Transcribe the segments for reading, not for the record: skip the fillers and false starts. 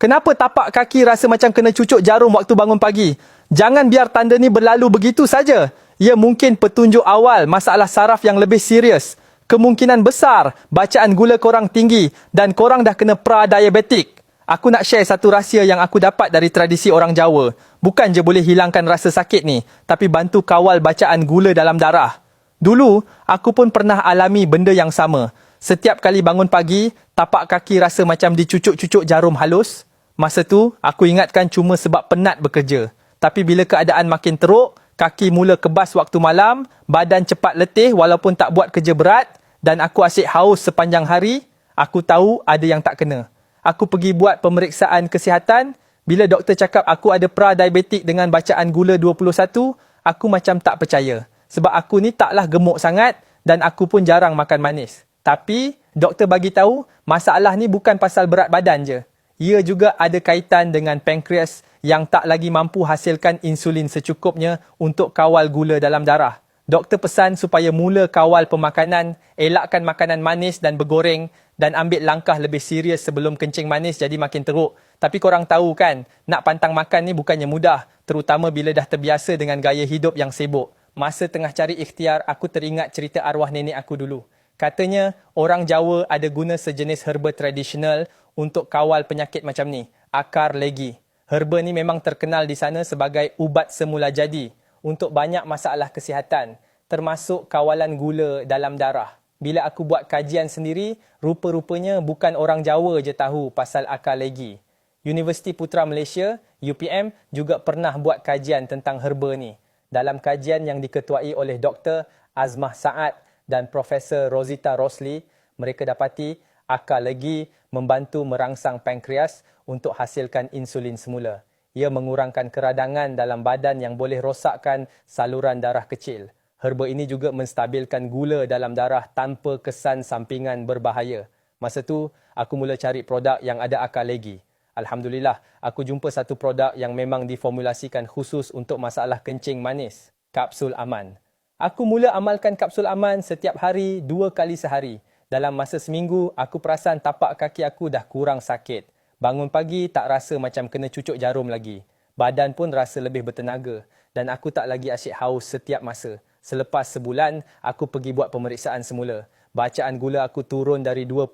Kenapa tapak kaki rasa macam kena cucuk jarum waktu bangun pagi? Jangan biar tanda ni berlalu begitu saja. Ia mungkin petunjuk awal masalah saraf yang lebih serius. Kemungkinan besar bacaan gula korang tinggi dan korang dah kena pra-diabetik. Aku nak share satu rahsia yang aku dapat dari tradisi orang Jawa. Bukan je boleh hilangkan rasa sakit ni, tapi bantu kawal bacaan gula dalam darah. Dulu, aku pun pernah alami benda yang sama. Setiap kali bangun pagi, tapak kaki rasa macam dicucuk-cucuk jarum halus. Masa tu, aku ingatkan cuma sebab penat bekerja. Tapi bila keadaan makin teruk, kaki mula kebas waktu malam, badan cepat letih walaupun tak buat kerja berat, dan aku asyik haus sepanjang hari, aku tahu ada yang tak kena. Aku pergi buat pemeriksaan kesihatan, bila doktor cakap aku ada pra-diabetik dengan bacaan gula 21, aku macam tak percaya. Sebab aku ni taklah gemuk sangat dan aku pun jarang makan manis. Tapi, doktor bagi tahu masalah ni bukan pasal berat badan je. Ia juga ada kaitan dengan pankreas yang tak lagi mampu hasilkan insulin secukupnya untuk kawal gula dalam darah. Doktor pesan supaya mula kawal pemakanan, elakkan makanan manis dan bergoreng dan ambil langkah lebih serius sebelum kencing manis jadi makin teruk. Tapi korang tahu kan, nak pantang makan ni bukannya mudah, terutama bila dah terbiasa dengan gaya hidup yang sibuk. Masa tengah cari ikhtiar, aku teringat cerita arwah nenek aku dulu. Katanya, orang Jawa ada guna sejenis herba tradisional untuk kawal penyakit macam ni, akar legi. Herba ni memang terkenal di sana sebagai ubat semula jadi untuk banyak masalah kesihatan, termasuk kawalan gula dalam darah. Bila aku buat kajian sendiri, rupa-rupanya bukan orang Jawa je tahu pasal akar legi. Universiti Putra Malaysia, UPM, juga pernah buat kajian tentang herba ni. Dalam kajian yang diketuai oleh Dr. Azmah Saad dan Profesor Rosita Rosli, mereka dapati akar legi membantu merangsang pankreas untuk hasilkan insulin semula. Ia mengurangkan keradangan dalam badan yang boleh rosakkan saluran darah kecil. Herba ini juga menstabilkan gula dalam darah tanpa kesan sampingan berbahaya. Masa tu, aku mula cari produk yang ada akar legi. Alhamdulillah, aku jumpa satu produk yang memang diformulasikan khusus untuk masalah kencing manis. Kapsul Aman. Aku mula amalkan kapsul Aman setiap hari 2 kali sehari. Dalam masa seminggu, aku perasan tapak kaki aku dah kurang sakit. Bangun pagi tak rasa macam kena cucuk jarum lagi. Badan pun rasa lebih bertenaga. Dan aku tak lagi asyik haus setiap masa. Selepas sebulan, aku pergi buat pemeriksaan semula. Bacaan gula aku turun dari 21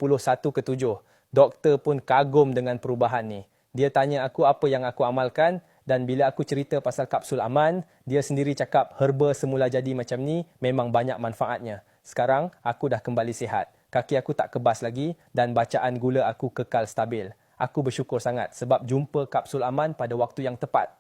ke 7. Doktor pun kagum dengan perubahan ni. Dia tanya aku apa yang aku amalkan dan bila aku cerita pasal kapsul Aman, dia sendiri cakap herba semula jadi macam ni memang banyak manfaatnya. Sekarang, aku dah kembali sihat. Kaki aku tak kebas lagi dan bacaan gula aku kekal stabil. Aku bersyukur sangat sebab jumpa kapsul Aman pada waktu yang tepat.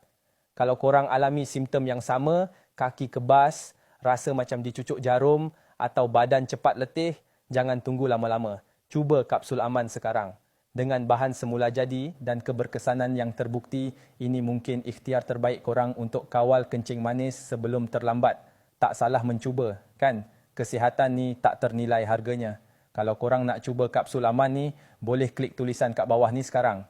Kalau korang alami simptom yang sama, kaki kebas, rasa macam dicucuk jarum atau badan cepat letih, jangan tunggu lama-lama. Cuba kapsul Aman sekarang. Dengan bahan semula jadi dan keberkesanan yang terbukti, ini mungkin ikhtiar terbaik korang untuk kawal kencing manis sebelum terlambat. Tak salah mencuba, kan? Kesihatan ni tak ternilai harganya. Kalau korang nak cuba kapsul Aman ni, boleh klik tulisan kat bawah ni sekarang.